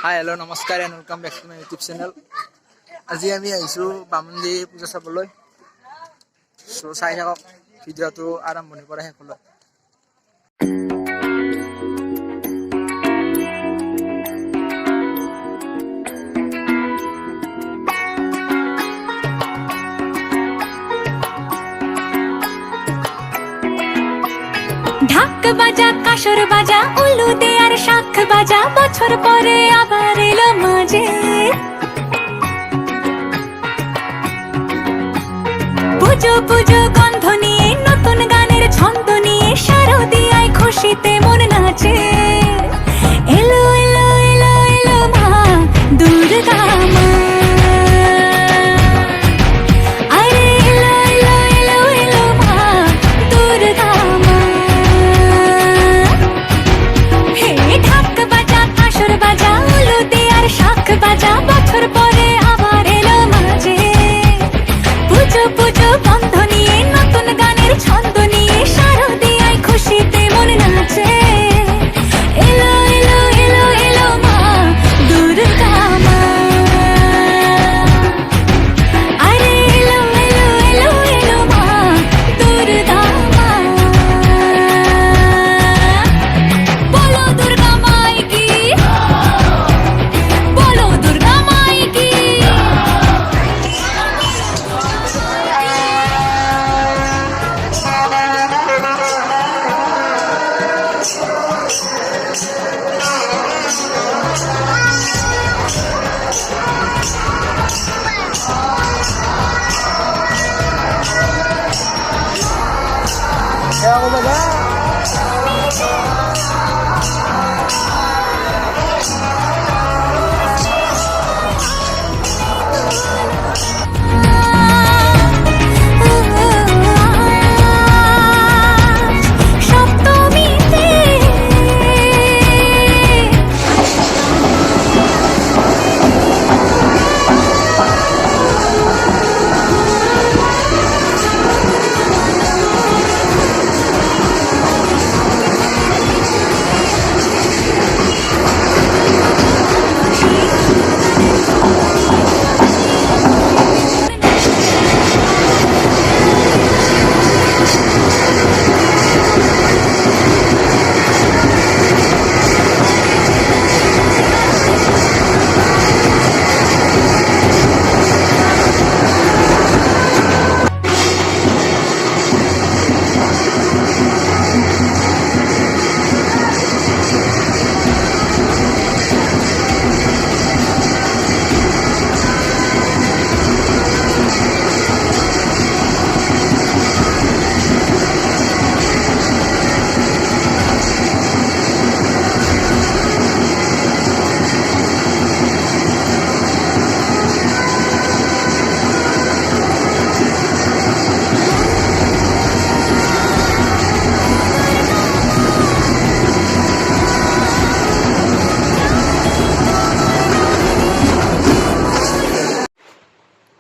Hi hello' নমস্কাৰ and welcome back to my YouTube channel. আজি আমি আহিছোঁ বামুণী পূজা চাবলৈ। চ' চাই থাকক ভিডিঅ'টো আৰম্ভণিৰ পৰা শেষলৈ। ঢাক বাজা কাসর বাজা উলু দে আর শাখ বাজা বছর পরে আবার এলো মাঝে পুজো পুজো গন্ধ নিয়ে নতুন গানের ছন্দ নিয়ে শারদিয়ায় খুশিতে মন নাচে এলো এলো এলো এলো মা দুর্গা মা আরে এলো এলো এলো এলো মা দুর্গা মা হে ঢাক বাজা কাসর বাজা উলু দে আর শাখ বাজা বছর পরে আবার এলো মাঝে পুজো পুজো গন্ধ নিয়ে নতুন গানের ছন্দ নিয়ে শারদিয়ায় খুশিতে মন নাচে এলো এলো এলো এলো মা দুর্গা মা আরে এলো এলো এলো এলো মা দুর্গা মা বলো দুর্গা মাই কি বলো দুর্গা মাই কি সপ্তমীতে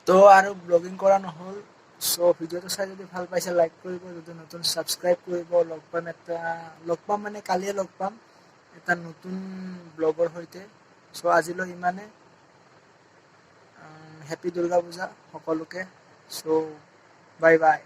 তো আৰু ব্লগিং কৰা নহ'ল। চ' ভিডিঅ'টো চাই যদি ভাল পাইছে লাইক কৰিব, যদি নতুন ছাবস্ক্ৰাইব কৰিব। লগ পাম মানে কালিয়ে লগ পাম এটা নতুন ব্লগৰ সৈতে। চ' আজিলৈ ইমানে। হেপী দুৰ্গা পূজা সকলোকে। চ' বাই বাই।